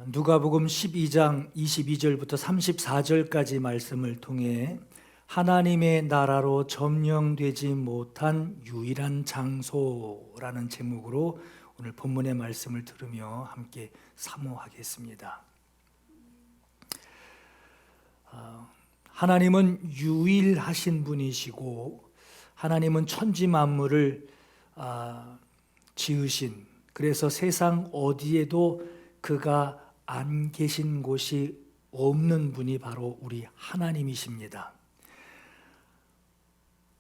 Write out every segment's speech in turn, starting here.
누가복음 12장 22절부터 34절까지 말씀을 통해 하나님의 나라로 점령되지 못한 유일한 장소라는 제목으로 오늘 본문의 말씀을 들으며 함께 사모하겠습니다. 하나님은 유일하신 분이시고 하나님은 천지 만물을 지으신, 그래서 세상 어디에도 그가 안 계신 곳이 없는 분이 바로 우리 하나님이십니다.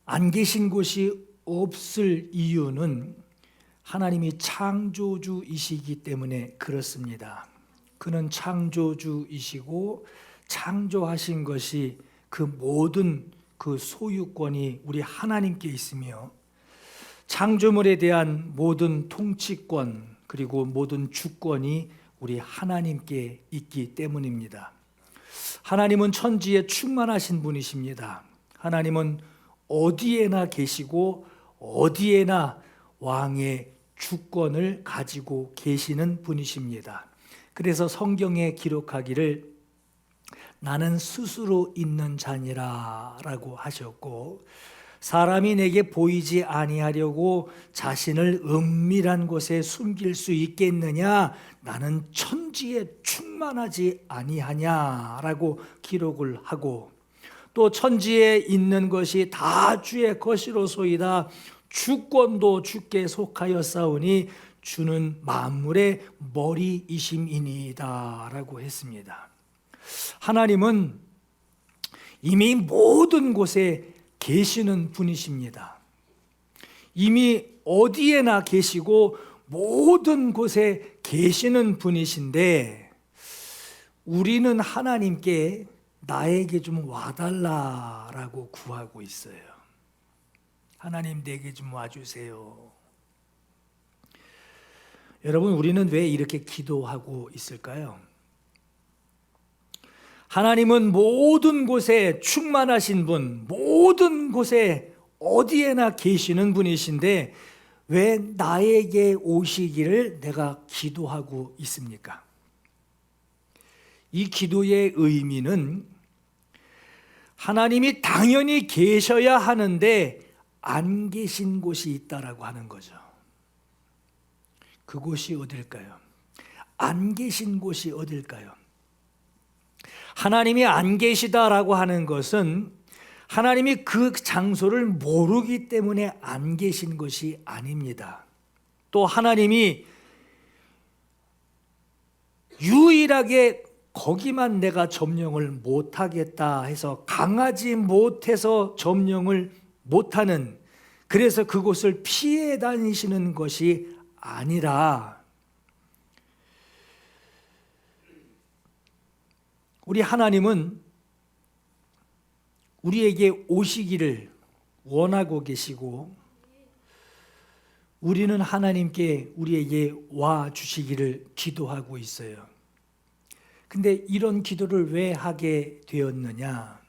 안 계신 곳이 없을 이유는 하나님이 창조주이시기 때문에 그렇습니다. 그는 창조주이시고 창조하신 것이 그 모든 그 소유권이 우리 하나님께 있으며 창조물에 대한 모든 통치권 그리고 모든 주권이 우리 하나님께 있기 때문입니다. 하나님은 천지에 충만하신 분이십니다. 하나님은 어디에나 계시고 어디에나 왕의 주권을 가지고 계시는 분이십니다. 그래서 성경에 기록하기를 나는 스스로 있는 자니라 라고 하셨고, 사람이 내게 보이지 아니하려고 자신을 은밀한 곳에 숨길 수 있겠느냐, 나는 천지에 충만하지 아니하냐라고 기록을 하고, 또 천지에 있는 것이 다 주의 것이로소이다, 주권도 주께 속하였사오니 주는 만물의 머리이심이니이다 라고 했습니다. 하나님은 이미 모든 곳에 계시는 분이십니다. 이미 어디에나 계시고 모든 곳에 계시는 분이신데, 우리는 하나님께 나에게 좀 와달라라고 구하고 있어요. 하나님 내게 좀 와주세요. 여러분, 우리는 왜 이렇게 기도하고 있을까요? 하나님은 모든 곳에 충만하신 분, 모든 곳에 어디에나 계시는 분이신데 왜 나에게 오시기를 내가 기도하고 있습니까? 이 기도의 의미는 하나님이 당연히 계셔야 하는데 안 계신 곳이 있다라고 하는 거죠. 그곳이 어딜까요? 안 계신 곳이 어딜까요? 하나님이 안 계시다라고 하는 것은 하나님이 그 장소를 모르기 때문에 안 계신 것이 아닙니다. 또 하나님이 유일하게 거기만 내가 점령을 못하겠다 해서 강하지 못해서 점령을 못하는, 그래서 그곳을 피해 다니시는 것이 아니라 우리 하나님은 우리에게 오시기를 원하고 계시고 우리는 하나님께 우리에게 와 주시기를 기도하고 있어요. 근데 이런 기도를 왜 하게 되었느냐?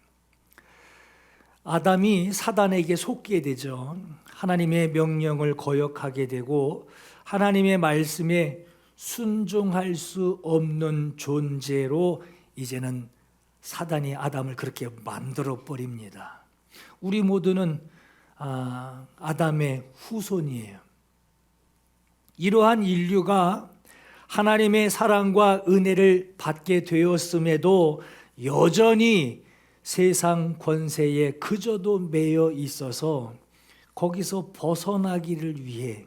아담이 사단에게 속게 되죠. 하나님의 명령을 거역하게 되고 하나님의 말씀에 순종할 수 없는 존재로 이제는 사단이 아담을 그렇게 만들어 버립니다. 우리 모두는 아담의 후손이에요. 이러한 인류가 하나님의 사랑과 은혜를 받게 되었음에도 여전히 세상 권세에 그저도 매여 있어서 거기서 벗어나기를 위해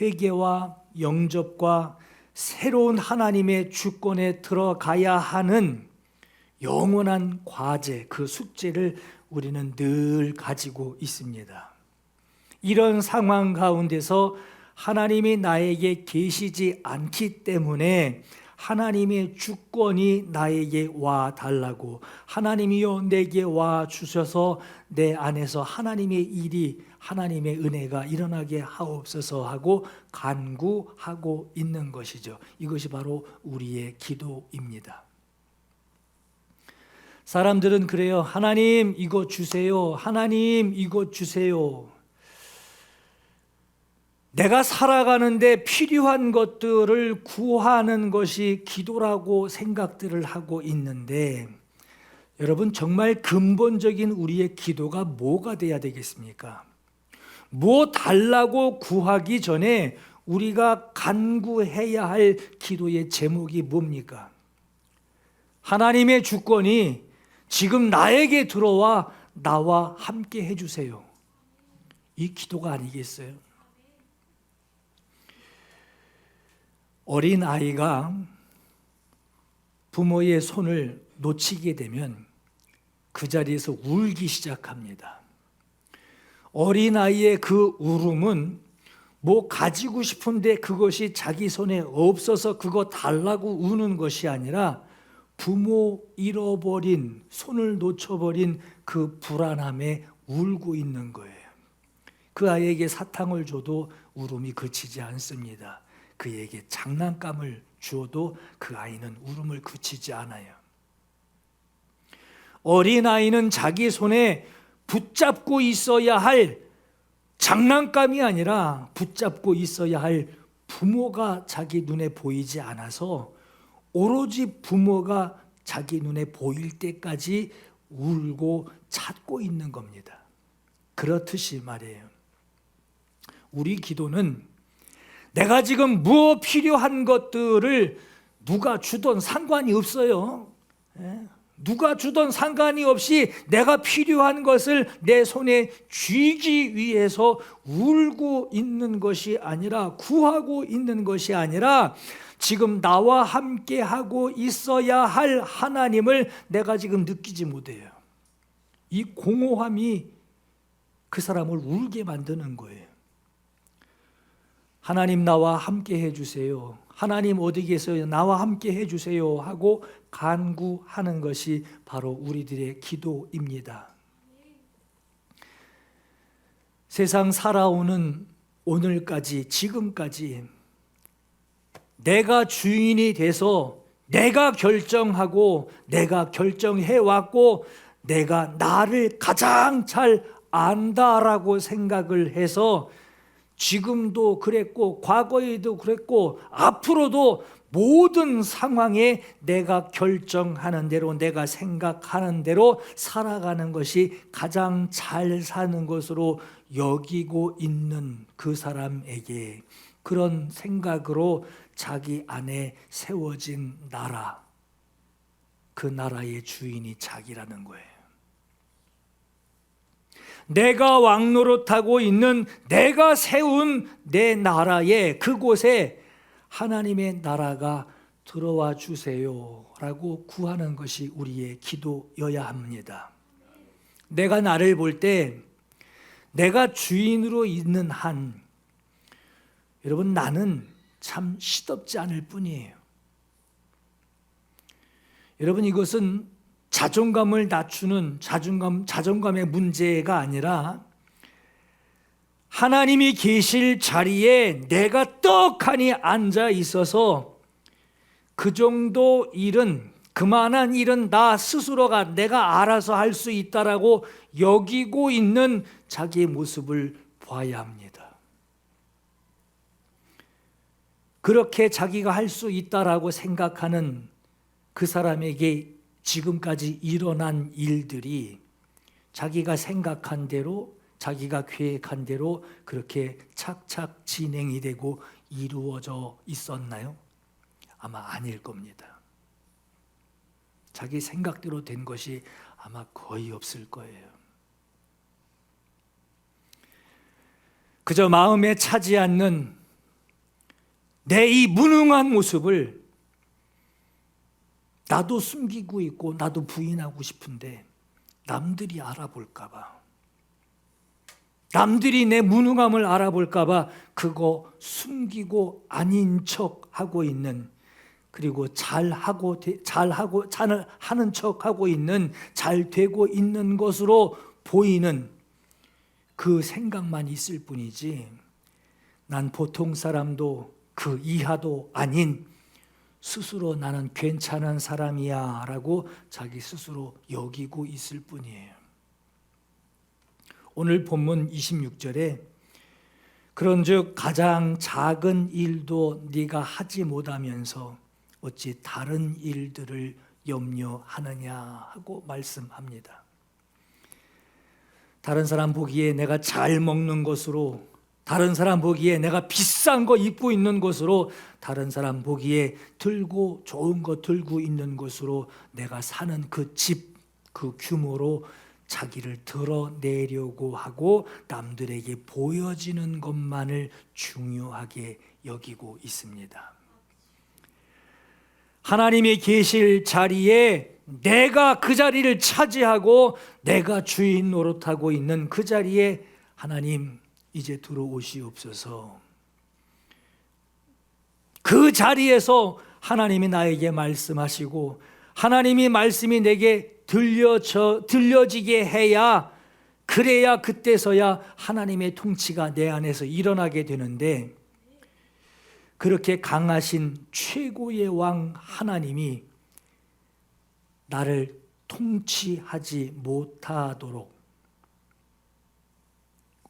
회개와 영접과 새로운 하나님의 주권에 들어가야 하는 영원한 과제, 그 숙제를 우리는 늘 가지고 있습니다. 이런 상황 가운데서 하나님이 나에게 계시지 않기 때문에 하나님의 주권이 나에게 와 달라고, 하나님이여 내게 와 주셔서 내 안에서 하나님의 일이, 하나님의 은혜가 일어나게 하옵소서 하고 간구하고 있는 것이죠. 이것이 바로 우리의 기도입니다. 사람들은 그래요. 하나님 이거 주세요. 하나님 이거 주세요. 내가 살아가는데 필요한 것들을 구하는 것이 기도라고 생각들을 하고 있는데, 여러분 정말 근본적인 우리의 기도가 뭐가 돼야 되겠습니까? 뭐 달라고 구하기 전에 우리가 간구해야 할 기도의 제목이 뭡니까? 하나님의 주권이 지금 나에게 들어와 나와 함께 해주세요. 이 기도가 아니겠어요? 어린 아이가 부모의 손을 놓치게 되면 그 자리에서 울기 시작합니다. 어린아이의 그 울음은 뭐 가지고 싶은데 그것이 자기 손에 없어서 그거 달라고 우는 것이 아니라 부모 잃어버린, 손을 놓쳐버린 그 불안함에 울고 있는 거예요. 그 아이에게 사탕을 줘도 울음이 그치지 않습니다. 그에게 장난감을 주어도 그 아이는 울음을 그치지 않아요. 어린아이는 자기 손에 붙잡고 있어야 할 장난감이 아니라 붙잡고 있어야 할 부모가 자기 눈에 보이지 않아서 오로지 부모가 자기 눈에 보일 때까지 울고 찾고 있는 겁니다. 그렇듯이 말이에요. 우리 기도는 내가 지금 무엇 필요한 것들을 누가 주던 상관이 없어요. 누가 주던 상관이 없이 내가 필요한 것을 내 손에 쥐기 위해서 울고 있는 것이 아니라, 구하고 있는 것이 아니라, 지금 나와 함께 하고 있어야 할 하나님을 내가 지금 느끼지 못해요. 이 공허함이 그 사람을 울게 만드는 거예요. 하나님 나와 함께 해주세요. 하나님 어디 계세요? 나와 함께 해주세요 하고 간구하는 것이 바로 우리들의 기도입니다. 세상 살아오는 오늘까지, 지금까지 내가 주인이 돼서 내가 결정하고 내가 결정해왔고 내가 나를 가장 잘 안다라고 생각을 해서 지금도 그랬고 과거에도 그랬고 앞으로도 모든 상황에 내가 결정하는 대로, 내가 생각하는 대로 살아가는 것이 가장 잘 사는 것으로 여기고 있는 그 사람에게 그런 생각으로 자기 안에 세워진 나라, 그 나라의 주인이 자기라는 거예요. 내가 왕노릇하고 있는, 내가 세운 내 나라에, 그곳에 하나님의 나라가 들어와 주세요 라고 구하는 것이 우리의 기도여야 합니다. 내가 나를 볼 때 내가 주인으로 있는 한, 여러분 나는 참 시덥지 않을 뿐이에요. 여러분 이것은 자존감을 낮추는 자존감의 문제가 아니라 하나님이 계실 자리에 내가 떡하니 앉아 있어서 그 정도 일은, 그만한 일은 나 스스로가 내가 알아서 할 수 있다라고 여기고 있는 자기의 모습을 봐야 합니다. 그렇게 자기가 할 수 있다라고 생각하는 그 사람에게 지금까지 일어난 일들이 자기가 생각한 대로, 자기가 계획한 대로 그렇게 착착 진행이 되고 이루어져 있었나요? 아마 아닐 겁니다. 자기 생각대로 된 것이 아마 거의 없을 거예요. 그저 마음에 차지 않는 내 이 무능한 모습을 나도 숨기고 있고 나도 부인하고 싶은데 남들이 알아볼까 봐, 남들이 내 무능함을 알아볼까 봐 그거 숨기고 아닌 척하고 있는, 그리고 하는 척하고 있는, 잘 되고 있는 것으로 보이는 그 생각만 있을 뿐이지 난 보통 사람도 그 이하도 아닌 스스로 나는 괜찮은 사람이야 라고 자기 스스로 여기고 있을 뿐이에요. 오늘 본문 26절에 그런즉 가장 작은 일도 네가 하지 못하면서 어찌 다른 일들을 염려하느냐 하고 말씀합니다. 다른 사람 보기에 내가 잘 먹는 것으로, 다른 사람 보기에 내가 비싼 거 입고 있는 것으로, 다른 사람 보기에 들고 좋은 거 들고 있는 것으로 내가 사는 그 집, 그 규모로 자기를 드러내려고 하고 남들에게 보여지는 것만을 중요하게 여기고 있습니다. 하나님이 계실 자리에 내가 그 자리를 차지하고 내가 주인 노릇하고 있는 그 자리에 하나님 이제 들어오시옵소서. 그 자리에서 하나님이 나에게 말씀하시고 하나님이 말씀이 내게 들려지게 해야, 그래야 그때서야 하나님의 통치가 내 안에서 일어나게 되는데, 그렇게 강하신 최고의 왕 하나님이 나를 통치하지 못하도록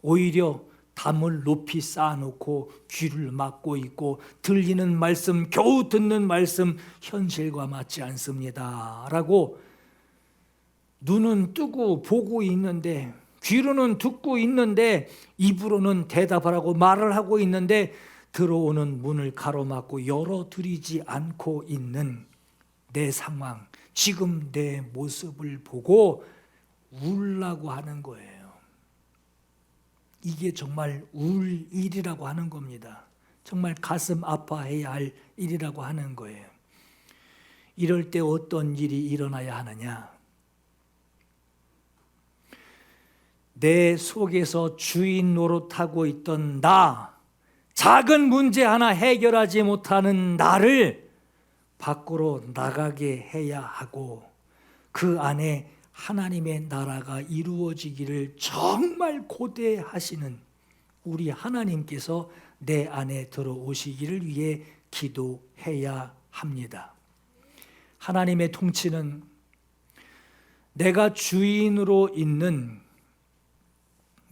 오히려 담을 높이 쌓아놓고 귀를 막고 있고, 들리는 말씀, 겨우 듣는 말씀 현실과 맞지 않습니다 라고 눈은 뜨고 보고 있는데, 귀로는 듣고 있는데, 입으로는 대답을 하고 말을 하고 있는데 들어오는 문을 가로막고 열어드리지 않고 있는 내 상황, 지금 내 모습을 보고 울라고 하는 거예요. 이게 정말 울 일이라고 하는 겁니다. 정말 가슴 아파해야 할 일이라고 하는 거예요. 이럴 때 어떤 일이 일어나야 하느냐? 내 속에서 주인 노릇하고 있던 나, 작은 문제 하나 해결하지 못하는 나를 밖으로 나가게 해야 하고, 그 안에 하나님의 나라가 이루어지기를 정말 고대하시는 우리 하나님께서 내 안에 들어오시기를 위해 기도해야 합니다. 하나님의 통치는 내가 주인으로 있는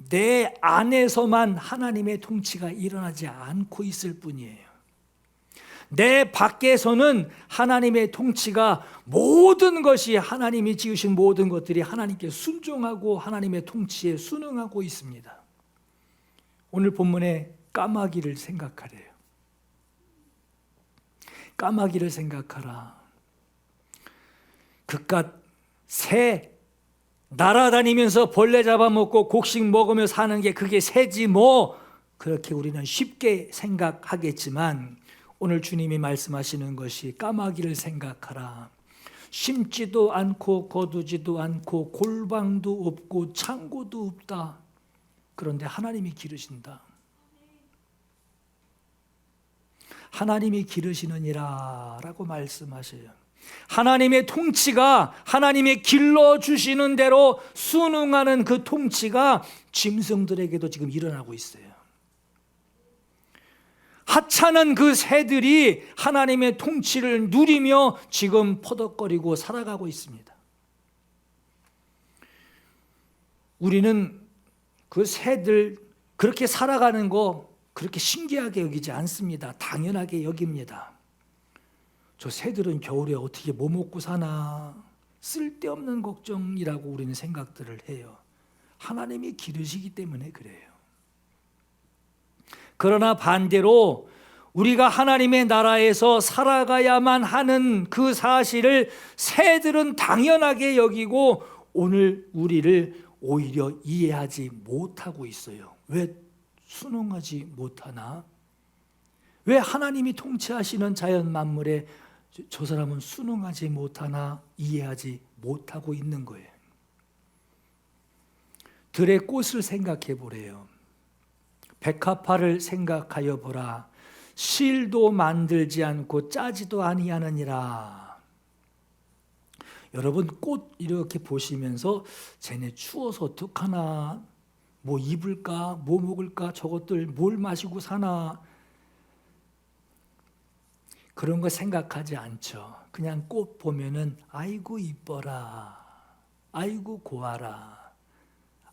내 안에서만 하나님의 통치가 일어나지 않고 있을 뿐이에요. 내 밖에서는 하나님의 통치가, 모든 것이 하나님이 지으신 모든 것들이 하나님께 순종하고 하나님의 통치에 순응하고 있습니다. 오늘 본문에 까마귀를 생각하래요. 까마귀를 생각하라. 그깟 새, 날아다니면서 벌레 잡아먹고 곡식 먹으며 사는 게 그게 새지 뭐, 그렇게 우리는 쉽게 생각하겠지만 오늘 주님이 말씀하시는 것이 까마귀를 생각하라. 심지도 않고 거두지도 않고 골방도 없고 창고도 없다. 그런데 하나님이 기르신다. 하나님이 기르시느니라 라고 말씀하셔요. 하나님의 통치가, 하나님의 길러주시는 대로 순응하는 그 통치가 짐승들에게도 지금 일어나고 있어요. 하찮은 그 새들이 하나님의 통치를 누리며 지금 퍼덕거리고 살아가고 있습니다. 우리는 그 새들 그렇게 살아가는 거 그렇게 신기하게 여기지 않습니다. 당연하게 여깁니다. 저 새들은 겨울에 어떻게 뭐 먹고 사나, 쓸데없는 걱정이라고 우리는 생각들을 해요. 하나님이 기르시기 때문에 그래요. 그러나 반대로 우리가 하나님의 나라에서 살아가야만 하는 그 사실을 새들은 당연하게 여기고 오늘 우리를 오히려 이해하지 못하고 있어요. 왜 순응하지 못하나? 왜 하나님이 통치하시는 자연 만물에 저 사람은 순응하지 못하나, 이해하지 못하고 있는 거예요. 들의 꽃을 생각해 보래요. 백합화를 생각하여 보라. 실도 만들지 않고 짜지도 아니하느니라. 여러분 꽃 이렇게 보시면서 쟤네 추워서 어떡하나, 뭐 입을까, 뭐 먹을까, 저것들 뭘 마시고 사나, 그런 거 생각하지 않죠. 그냥 꽃 보면은 아이고 이뻐라, 아이고 고와라,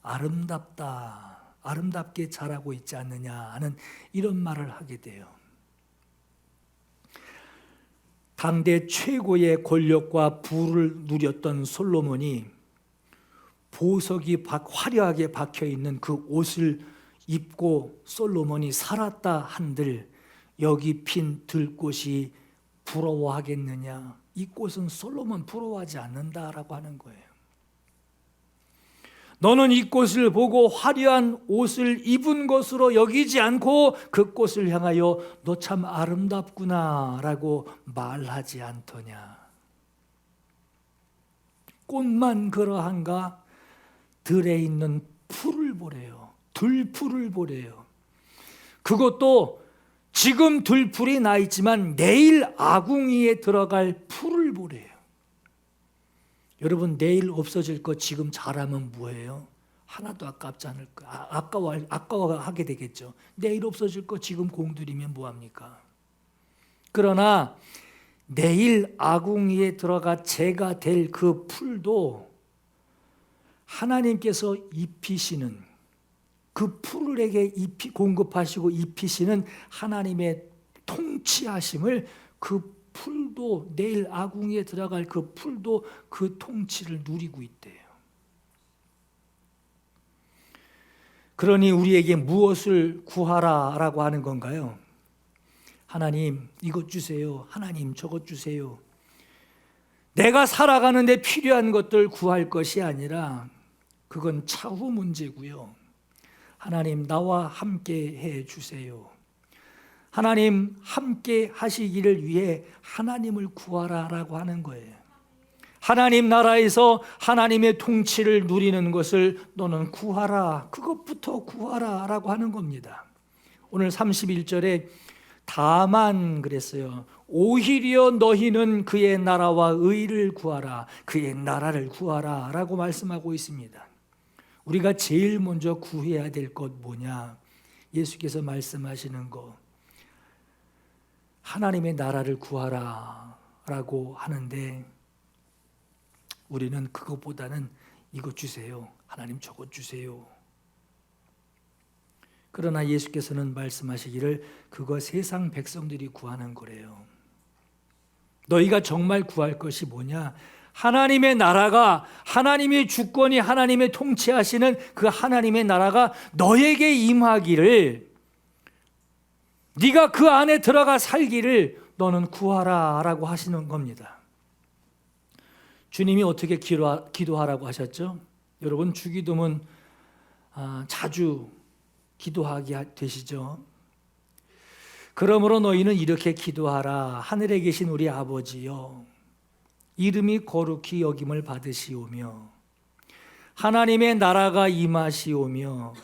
아름답다, 아름답게 자라고 있지 않느냐 하는 이런 말을 하게 돼요. 당대 최고의 권력과 부를 누렸던 솔로몬이 보석이 화려하게 박혀있는 그 옷을 입고 솔로몬이 살았다 한들 여기 핀 들꽃이 부러워하겠느냐? 이 꽃은 솔로몬 부러워하지 않는다라고 하는 거예요. 너는 이 꽃을 보고 화려한 옷을 입은 것으로 여기지 않고 그 꽃을 향하여 너 참 아름답구나 라고 말하지 않더냐. 꽃만 그러한가? 들에 있는 풀을 보래요. 들풀을 보래요. 그것도 지금 들풀이 나 있지만 내일 아궁이에 들어갈 풀을 보래요. 여러분, 내일 없어질 거 지금 잘하면 뭐예요? 하나도 아깝지 않을 거. 아까워하게 되겠죠. 내일 없어질 거 지금 공들이면 뭐합니까? 그러나 내일 아궁이에 들어가 재가 될 그 풀도 하나님께서 입히시는, 그 풀에게 공급하시고 입히시는 하나님의 통치하심을, 그 풀도, 내일 아궁이에 들어갈 그 풀도 그 통치를 누리고 있대요. 그러니 우리에게 무엇을 구하라라고 하는 건가요? 하나님 이것 주세요. 하나님 저것 주세요. 내가 살아가는데 필요한 것들 구할 것이 아니라 그건 차후 문제고요. 하나님 나와 함께 해 주세요. 하나님 함께 하시기를 위해 하나님을 구하라라고 하는 거예요. 하나님 나라에서 하나님의 통치를 누리는 것을 너는 구하라. 그것부터 구하라라고 하는 겁니다. 오늘 31절에 다만 그랬어요. 오히려 너희는 그의 나라와 의를 구하라. 그의 나라를 구하라 라고 말씀하고 있습니다. 우리가 제일 먼저 구해야 될 것 뭐냐? 예수께서 말씀하시는 거, 하나님의 나라를 구하라 라고 하는데 우리는 그것보다는 이것 주세요. 하나님 저것 주세요. 그러나 예수께서는 말씀하시기를 그거 세상 백성들이 구하는 거래요. 너희가 정말 구할 것이 뭐냐? 하나님의 나라가, 하나님의 주권이, 하나님의 통치하시는 그 하나님의 나라가 너에게 임하기를, 네가 그 안에 들어가 살기를 너는 구하라 라고 하시는 겁니다. 주님이 어떻게 기도하라고 하셨죠? 여러분 주기도문 자주 기도하게 되시죠? 그러므로 너희는 이렇게 기도하라. 하늘에 계신 우리 아버지여, 이름이 거룩히 여김을 받으시오며 하나님의 나라가 임하시오며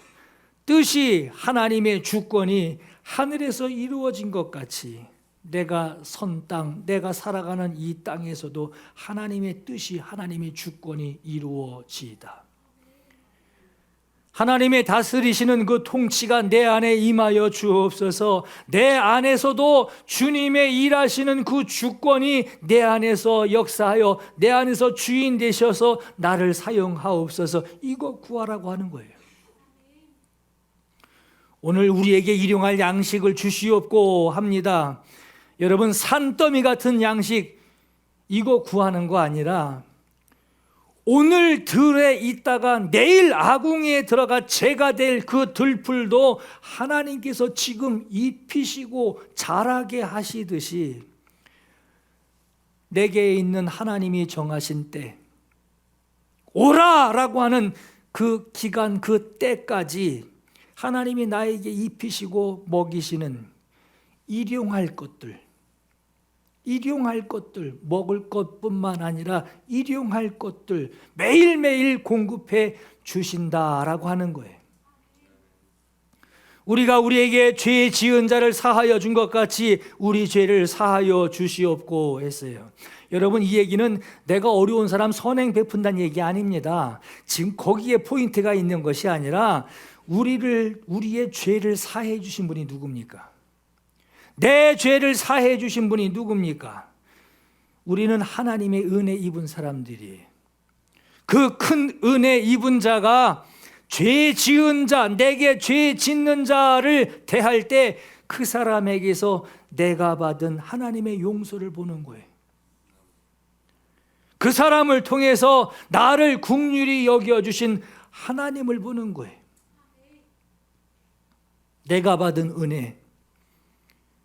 뜻이, 하나님의 주권이 하늘에서 이루어진 것 같이 내가 선 땅, 내가 살아가는 이 땅에서도 하나님의 뜻이, 하나님의 주권이 이루어지이다. 하나님의 다스리시는 그 통치가 내 안에 임하여 주옵소서. 내 안에서도 주님의 일하시는 그 주권이 내 안에서 역사하여 내 안에서 주인 되셔서 나를 사용하옵소서. 이거 구하라고 하는 거예요. 오늘 우리에게 일용할 양식을 주시옵고 합니다. 여러분, 산더미 같은 양식 이거 구하는 거 아니라 오늘 들에 있다가 내일 아궁이에 들어가 재가 될 그 들풀도 하나님께서 지금 입히시고 자라게 하시듯이 내게 있는 하나님이 정하신 때, 오라라고 하는 그 기간, 그 때까지 하나님이 나에게 입히시고 먹이시는 일용할 것들, 먹을 것뿐만 아니라 일용할 것들 매일매일 공급해 주신다라고 하는 거예요. 우리가 우리에게 죄 지은 자를 사하여 준 것 같이 우리 죄를 사하여 주시옵고 했어요. 여러분, 이 얘기는 내가 어려운 사람 선행 베푼다는 얘기 아닙니다. 지금 거기에 포인트가 있는 것이 아니라 우리의 죄를 사해 주신 분이 누굽니까? 내 죄를 사해 주신 분이 누굽니까? 우리는 하나님의 은혜 입은 사람들이, 그 큰 은혜 입은 자가 죄 지은 자, 내게 죄 짓는 자를 대할 때 그 사람에게서 내가 받은 하나님의 용서를 보는 거예요. 그 사람을 통해서 나를 긍휼히 여겨주신 하나님을 보는 거예요. 내가 받은 은혜,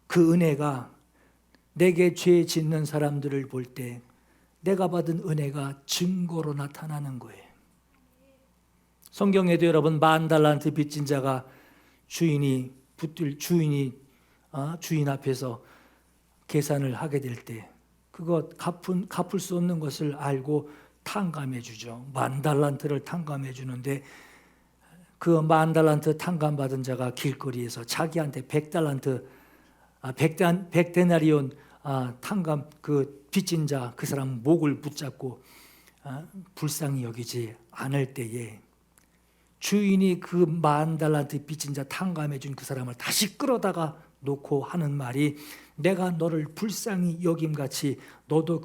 그 은혜가 내게 죄 짓는 사람들을 볼 때 내가 받은 은혜가 증거로 나타나는 거예요. 성경에도 여러분 10,000달란트 빚진 자가 주인 앞에서 계산을 하게 될 때 그거 갚을 수 없는 것을 알고 탕감해 주죠. 10,000달란트를 탕감해 주는데 그 10,000달란트 탕감받은 자가 길거리에서 자기한테 100데나리온 탕감 그 빚진 자 그 사람 목을 붙잡고 불쌍히 여기지 않을 때에 주인이 그 10,000달란트 빚진 자 탕감해 준 그 사람을 다시 끌어다가 놓고 하는 말이 내가 너를 불쌍히 여김같이 너도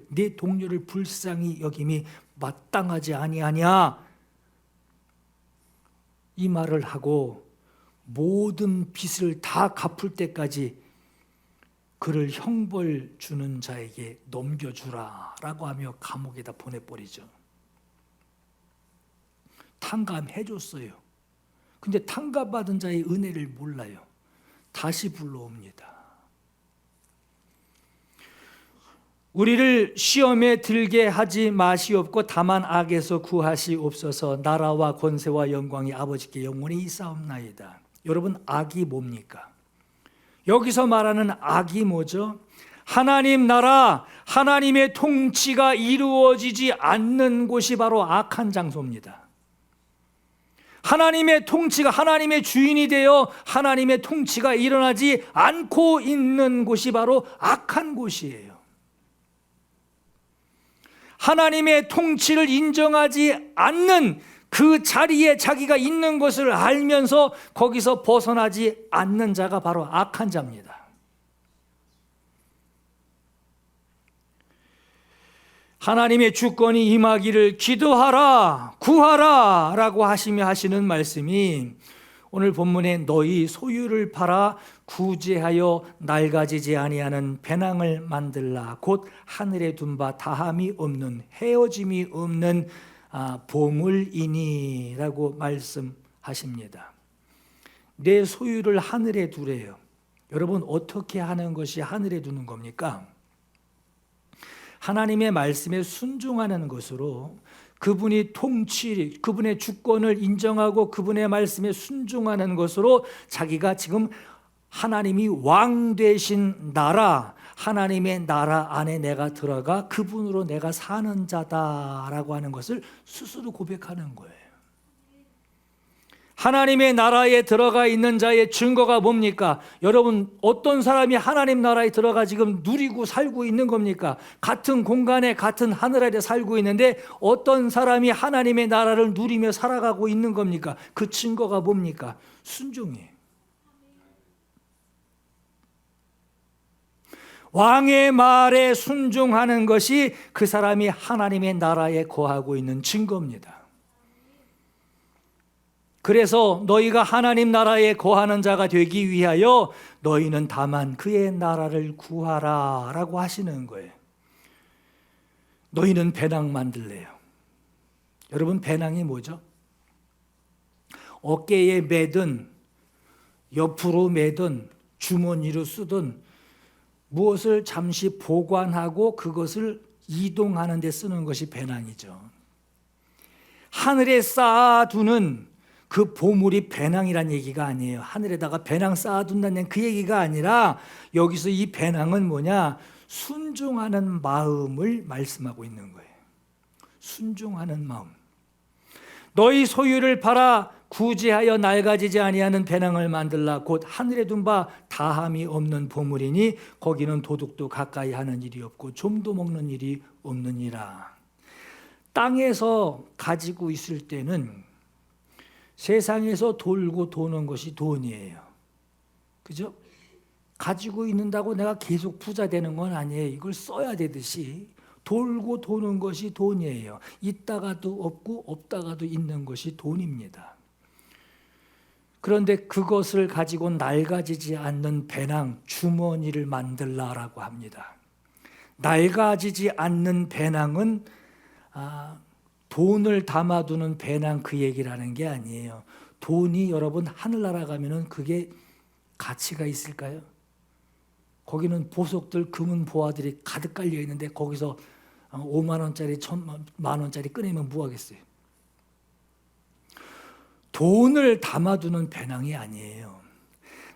내 동료를 불쌍히 여김이 마땅하지 아니하냐, 이 말을 하고 모든 빚을 다 갚을 때까지 그를 형벌 주는 자에게 넘겨주라 라고 하며 감옥에다 보내버리죠. 탕감해 줬어요. 근데 탕감받은 자의 은혜를 몰라요. 다시 불러옵니다. 우리를 시험에 들게 하지 마시옵고 다만 악에서 구하시옵소서. 나라와 권세와 영광이 아버지께 영원히 있사옵나이다. 여러분, 악이 뭡니까? 여기서 말하는 악이 뭐죠? 하나님 나라, 하나님의 통치가 이루어지지 않는 곳이 바로 악한 장소입니다. 하나님의 통치가, 하나님의 주인이 되어 하나님의 통치가 일어나지 않고 있는 곳이 바로 악한 곳이에요. 하나님의 통치를 인정하지 않는 그 자리에 자기가 있는 것을 알면서 거기서 벗어나지 않는 자가 바로 악한 자입니다. 하나님의 주권이 임하기를 기도하라, 구하라 라고 하시며 하시는 말씀이 오늘 본문에 너희 소유를 팔아 구제하여 낡아지지 아니하는 배낭을 만들라 곧 하늘에 둔 바 다함이 없는 헤어짐이 없는 보물이니 라고 말씀하십니다. 내 소유를 하늘에 두래요. 여러분, 어떻게 하는 것이 하늘에 두는 겁니까? 하나님의 말씀에 순종하는 것으로 그분이 그분의 주권을 인정하고 그분의 말씀에 순종하는 것으로 자기가 지금 하나님이 왕 되신 나라, 하나님의 나라 안에 내가 들어가 그분으로 내가 사는 자다라고 하는 것을 스스로 고백하는 거예요. 하나님의 나라에 들어가 있는 자의 증거가 뭡니까? 여러분, 어떤 사람이 하나님 나라에 들어가 지금 누리고 살고 있는 겁니까? 같은 공간에 같은 하늘 아래 살고 있는데 어떤 사람이 하나님의 나라를 누리며 살아가고 있는 겁니까? 그 증거가 뭡니까? 순종이에요. 왕의 말에 순종하는 것이 그 사람이 하나님의 나라에 거하고 있는 증거입니다. 그래서 너희가 하나님 나라에 거하는 자가 되기 위하여 너희는 다만 그의 나라를 구하라 라고 하시는 거예요. 너희는 배낭 만들래요. 여러분, 배낭이 뭐죠? 어깨에 매든 옆으로 매든 주머니로 쓰든 무엇을 잠시 보관하고 그것을 이동하는 데 쓰는 것이 배낭이죠. 하늘에 쌓아두는 그 보물이 배낭이란 얘기가 아니에요. 하늘에다가 배낭 쌓아둔다는 그 얘기가 아니라 여기서 이 배낭은 뭐냐? 순종하는 마음을 말씀하고 있는 거예요. 순종하는 마음. 너희 소유를 팔아 구제하여 낡아지지 아니하는 배낭을 만들라 곧 하늘에 둔 바 다함이 없는 보물이니 거기는 도둑도 가까이 하는 일이 없고 좀도 먹는 일이 없느니라. 땅에서 가지고 있을 때는 세상에서 돌고 도는 것이 돈이에요. 그죠? 가지고 있는다고 내가 계속 부자 되는 건 아니에요. 이걸 써야 되듯이 돌고 도는 것이 돈이에요. 있다가도 없고 없다가도 있는 것이 돈입니다. 그런데 그것을 가지고 낡아지지 않는 배낭, 주머니를 만들라라고 합니다. 낡아지지 않는 배낭은 돈을 담아두는 배낭 그 얘기라는 게 아니에요. 돈이 여러분 하늘나라 가면은 그게 가치가 있을까요? 거기는 보석들, 금은 보화들이 가득 깔려 있는데 거기서 5만 원짜리, 1,000만 원짜리 꺼내면 뭐 하겠어요? 돈을 담아두는 배낭이 아니에요.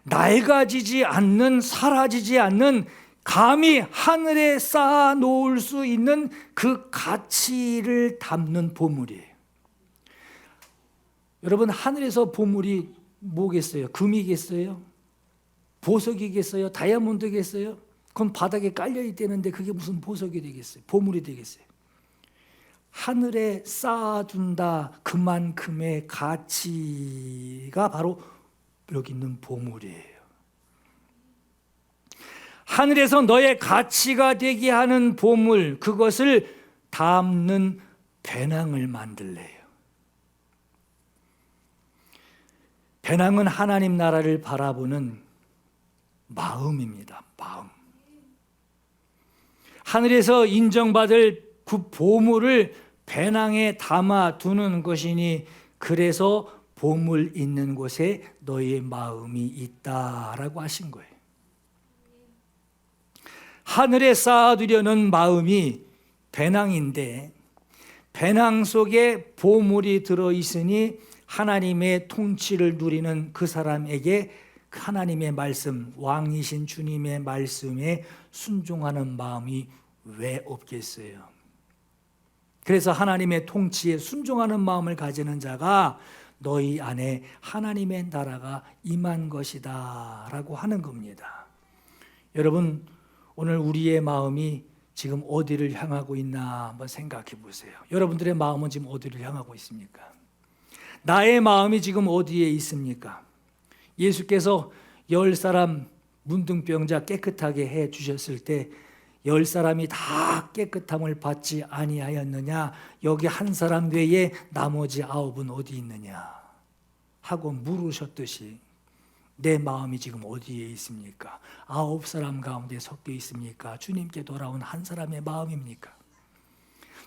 낡아지지 않는, 사라지지 않는, 감히 하늘에 쌓아 놓을 수 있는 그 가치를 담는 보물이에요. 여러분, 하늘에서 보물이 뭐겠어요? 금이겠어요? 보석이겠어요? 다이아몬드겠어요? 그건 바닥에 깔려 있다는데 그게 무슨 보석이 되겠어요? 보물이 되겠어요? 하늘에 쌓아둔다, 그만큼의 가치가 바로 여기 있는 보물이에요. 하늘에서 너의 가치가 되게 하는 보물, 그것을 담는 배낭을 만들래요. 배낭은 하나님 나라를 바라보는 마음입니다. 마음. 하늘에서 인정받을 그 보물을 배낭에 담아 두는 것이니, 그래서 보물 있는 곳에 너희의 마음이 있다라고 하신 거예요. 하늘에 쌓아두려는 마음이 배낭인데, 배낭 속에 보물이 들어있으니 하나님의 통치를 누리는 그 사람에게 하나님의 말씀, 왕이신 주님의 말씀에 순종하는 마음이 왜 없겠어요? 그래서 하나님의 통치에 순종하는 마음을 가지는 자가 너희 안에 하나님의 나라가 임한 것이다 라고 하는 겁니다. 여러분, 오늘 우리의 마음이 지금 어디를 향하고 있나 한번 생각해 보세요. 여러분들의 마음은 지금 어디를 향하고 있습니까? 나의 마음이 지금 어디에 있습니까? 예수께서 10사람 문둥병자 깨끗하게 해 주셨을 때 10사람이 다 깨끗함을 받지 아니하였느냐? 여기 한 사람 외에 나머지 9은 어디 있느냐? 하고 물으셨듯이 내 마음이 지금 어디에 있습니까? 9사람 가운데 섞여 있습니까? 주님께 돌아온 한 사람의 마음입니까?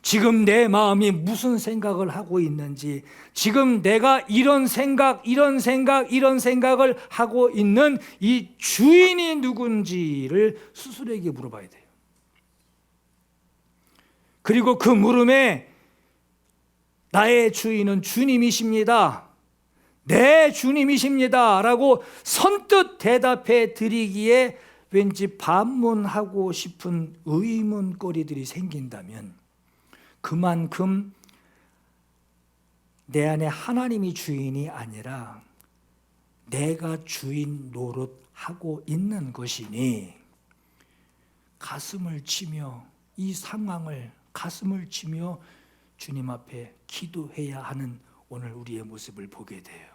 지금 내 마음이 무슨 생각을 하고 있는지, 지금 내가 이런 생각을 하고 있는 이 주인이 누군지를 스스로에게 물어봐야 돼요. 그리고 그 물음에 나의 주인은 주님이십니다, 내 주님이십니다 라고 선뜻 대답해 드리기에 왠지 반문하고 싶은 의문거리들이 생긴다면 그만큼 내 안에 하나님이 주인이 아니라 내가 주인 노릇하고 있는 것이니, 가슴을 치며 이 상황을 가슴을 치며 주님 앞에 기도해야 하는 오늘 우리의 모습을 보게 돼요.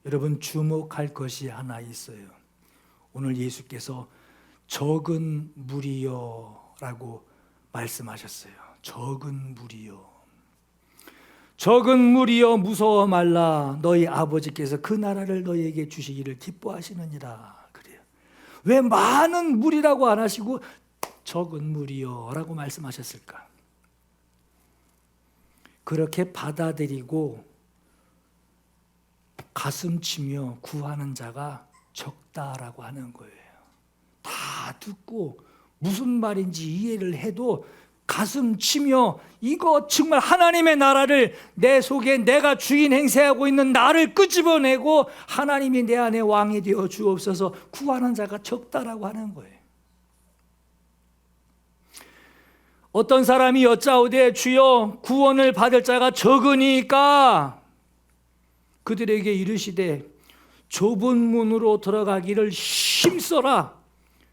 여러분, 주목할 것이 하나 있어요. 오늘 예수께서 적은 무리여 라고 말씀하셨어요. 적은 무리여, 적은 무리여 무서워 말라. 너희 아버지께서 그 나라를 너희에게 주시기를 기뻐하시느니라. 그래요. 왜 많은 무리라고 안 하시고 적은 무리여 라고 말씀하셨을까? 그렇게 받아들이고 가슴치며 구하는 자가 적다라고 하는 거예요. 다 듣고 무슨 말인지 이해를 해도 가슴치며 이거 정말 하나님의 나라를 내 속에 내가 주인 행세하고 있는 나를 끄집어내고 하나님이 내 안에 왕이 되어 주옵소서 구하는 자가 적다라고 하는 거예요. 어떤 사람이 여짜오되 주여 구원을 받을 자가 적으니까 그들에게 이르시되 좁은 문으로 들어가기를 힘써라.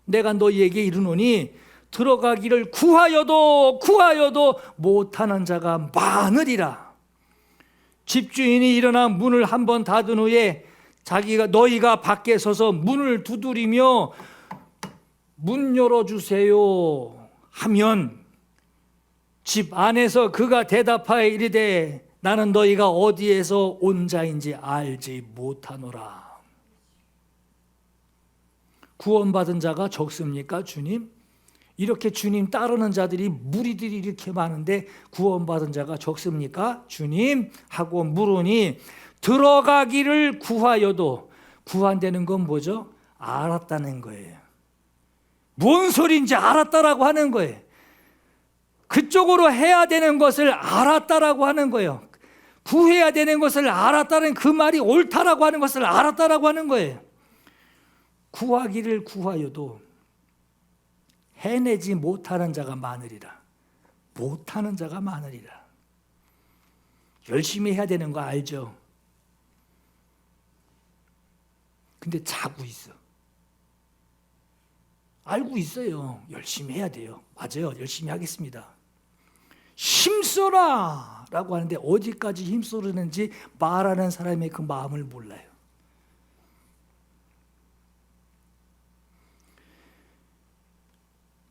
내가 너희에게 이르노니 들어가기를 구하여도 못하는 자가 많으리라. 집주인이 일어나 문을 한번 닫은 후에 너희가 밖에 서서 문을 두드리며 문 열어주세요 하면 집 안에서 그가 대답하여 이르되 나는 너희가 어디에서 온 자인지 알지 못하노라. 구원받은 자가 적습니까, 주님? 이렇게 주님 따르는 자들이 무리들이 이렇게 많은데 구원받은 자가 적습니까, 주님? 하고 물으니 들어가기를 구하여도, 구한다는 건 뭐죠? 알았다는 거예요. 뭔 소리인지 알았다라고 하는 거예요. 그쪽으로 해야 되는 것을 알았다라고 하는 거예요. 구해야 되는 것을 알았다는 그 말이 옳다라고 하는 것을 알았다라고 하는 거예요. 구하기를 구하여도 해내지 못하는 자가 많으리라. 못하는 자가 많으리라. 열심히 해야 되는 거 알죠? 근데 자고 있어. 알고 있어요. 열심히 해야 돼요. 맞아요. 열심히 하겠습니다. 힘써라 라고 하는데 어디까지 힘쓰는지 말하는 사람의 그 마음을 몰라요.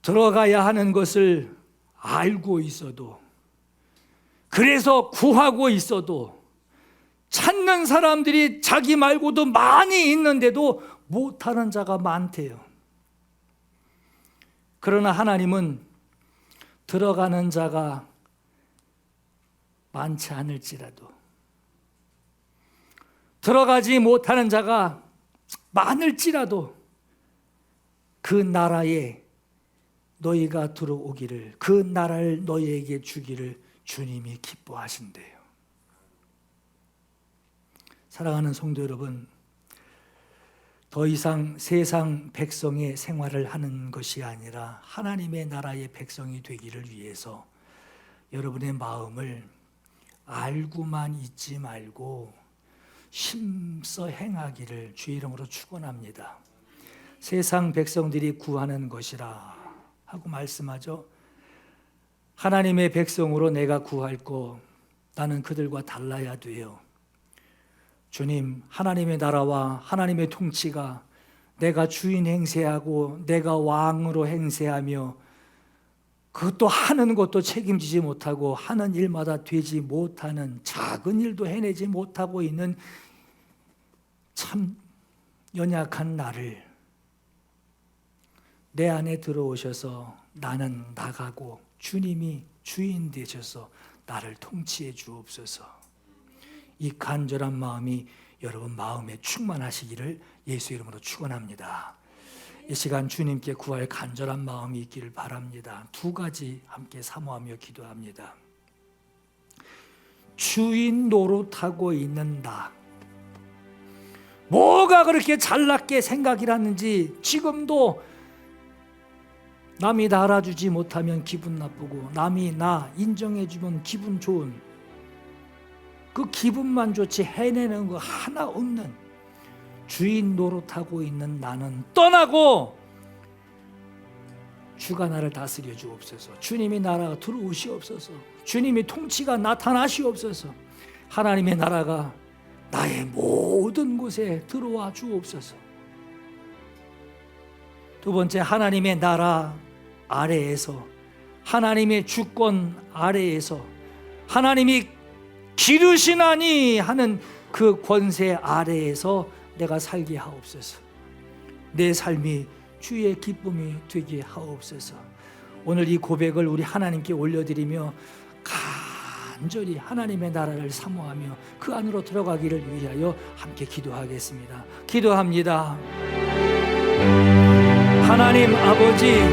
들어가야 하는 것을 알고 있어도, 그래서 구하고 있어도, 찾는 사람들이 자기 말고도 많이 있는데도 못하는 자가 많대요. 그러나 하나님은 들어가는 자가 많지 않을지라도, 들어가지 못하는 자가 많을지라도 그 나라에 너희가 들어오기를, 그 나라를 너희에게 주기를 주님이 기뻐하신대요. 사랑하는 성도 여러분, 더 이상 세상 백성의 생활을 하는 것이 아니라 하나님의 나라의 백성이 되기를 위해서 여러분의 마음을 알고만 있지 말고 힘써 행하기를 주의 이름으로 축원합니다. 세상 백성들이 구하는 것이라 하고 말씀하죠. 하나님의 백성으로 내가 구할 거, 나는 그들과 달라야 돼요. 주님, 하나님의 나라와 하나님의 통치가 내가 주인 행세하고 내가 왕으로 행세하며 그것도 하는 것도 책임지지 못하고 하는 일마다 되지 못하는, 작은 일도 해내지 못하고 있는 참 연약한 나를 내 안에 들어오셔서 나는 나가고 주님이 주인 되셔서 나를 통치해 주옵소서. 이 간절한 마음이 여러분 마음에 충만하시기를 예수 이름으로 축원합니다. 이 시간 주님께 구할 간절한 마음이 있기를 바랍니다. 두 가지 함께 사모하며 기도합니다. 주인 노릇하고 있는 나, 뭐가 그렇게 잘났게 생각이 났는지 지금도 남이 나 알아주지 못하면 기분 나쁘고 남이 나 인정해주면 기분 좋은, 그 기분만 좋지 해내는 거 하나 없는 주인 노릇하고 있는 나는 떠나고 주가 나를 다스려 주옵소서. 주님이 나라가 들어오시옵소서. 주님이 통치가 나타나시옵소서. 하나님의 나라가 나의 모든 곳에 들어와 주옵소서. 두 번째, 하나님의 나라 아래에서, 하나님의 주권 아래에서 하나님이 기르시나니 하는 그 권세 아래에서 내가 살게 하옵소서. 내 삶이 주의 기쁨이 되게 하옵소서. 오늘 이 고백을 우리 하나님께 올려드리며 간절히 하나님의 나라를 사모하며 그 안으로 들어가기를 위하여 함께 기도하겠습니다. 기도합니다. 하나님 아버지,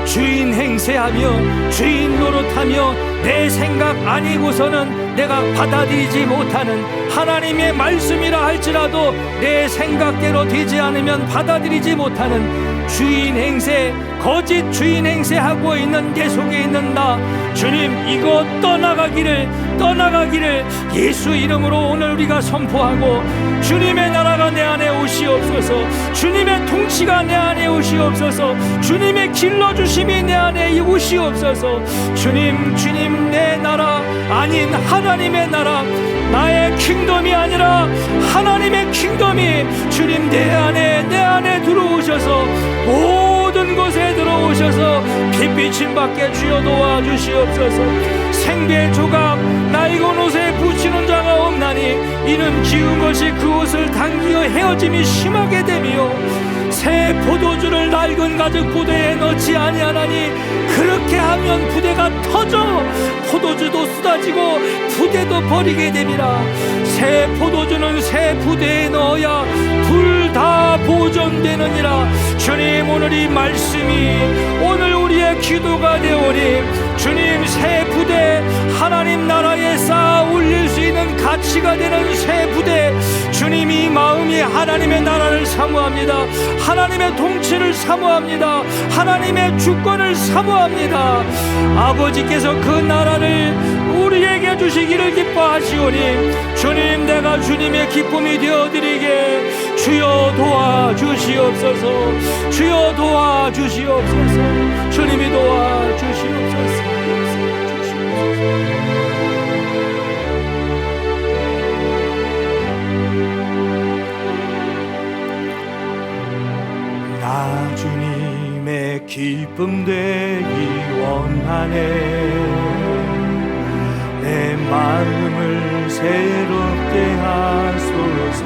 주인 행세하며 주인 노릇하며 내 생각 아니고서는 내가 받아들이지 못하는 하나님의 말씀이라 할지라도 내 생각대로 되지 않으면 받아들이지 못하는 주인 행세, 거짓 주인 행세하고 있는 내 속에 있는 나, 주님 이거 떠나가기를 예수 이름으로 오늘 우리가 선포하고 주님의 나라가 내 안에 오시옵소서. 주님의 통치가 내 안에 오시옵소서. 주님의 길러주심이 내 안에 오시옵소서. 주님 내 나라 아닌 하나님의 나라, 나의 킹덤이 아니라 하나님의 킹덤이 주님 내 안에 들어오셔서 모든 어두운 곳에 들어오셔서 빛비침 받게 주여 도와주시옵소서. 생배 조각 낡은 옷에 붙이는 자가 없나니 이는 기운 것이 그 옷을 당기어 헤어짐이 심하게 되며 새 포도주를 낡은 가죽 부대에 넣지 아니하나니 그렇게 하면 부대가 터져 포도주도 쏟아지고 부대도 버리게 됨이라. 새 포도주는 새 부대에 넣어야 둘 다 보존되느니라. 주님, 오늘 이 말씀이 오늘 우리의 기도가 되오니 주님, 새 부대 하나님 나라에 쌓아 올릴 수 있는 가치가 되는 새 부대, 주님, 이 마음이 하나님의 나라를 사모합니다. 하나님의 통치를 사모합니다. 하나님의 주권을 사모합니다. 아버지께서 그 나라를 우리에게 주시기를 기뻐하시오니 주님, 내가 주님의 기쁨이 되어드리게 주여 도와주시옵소서. 주여 도와주시옵소서. 주님이 도와주시옵소서. 나 주님의 기쁨 되기 원하네. 내 마음을 새롭게 하소서.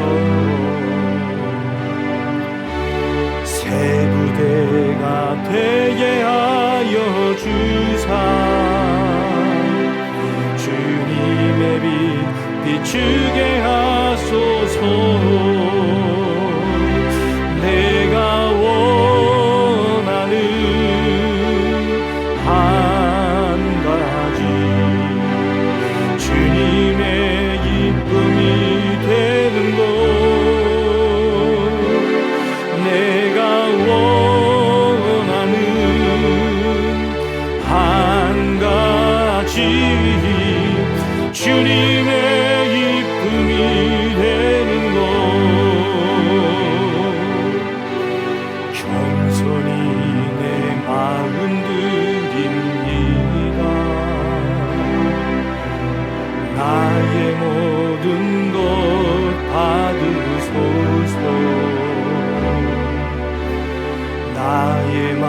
새 부대가 되게 하여 주사. 주님의 빛 비추게 하소서. 내가 원하는 한 가지 주님의 기쁨이 되는 것. 내가 원하는 한 가지 주님의 기쁨이 되는 것. 겸손히 내 마음 드립니다. 나의 모든 것 받으소서. 나의 맘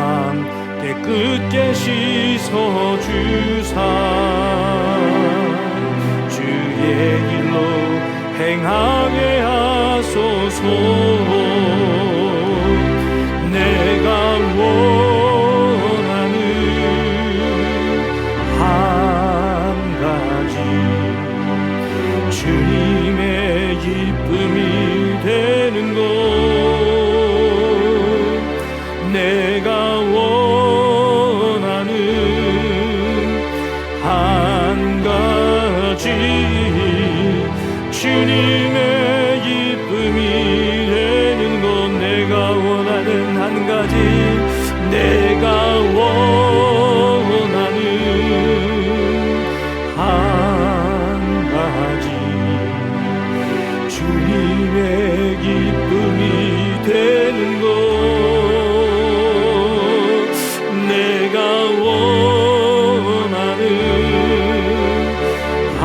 깨끗게 씻어주사. 주의 길로 행하게 하소서. 내가 원하는 한 가지 주님의 기쁨이 되는 것. 내가 원하는 한 가지 주님의 기쁨이 되는 것. 내가 원하는 한 가지. 내가 원하는 한 가지 주님의 기쁨이 되는 것. 내가 원하는 한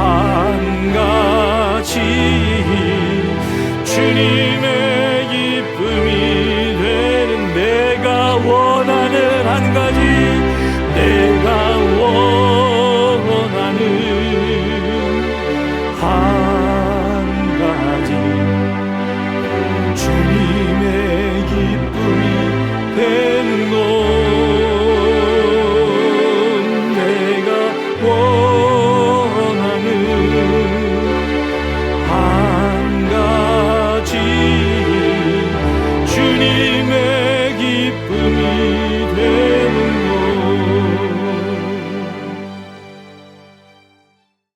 가지 주님의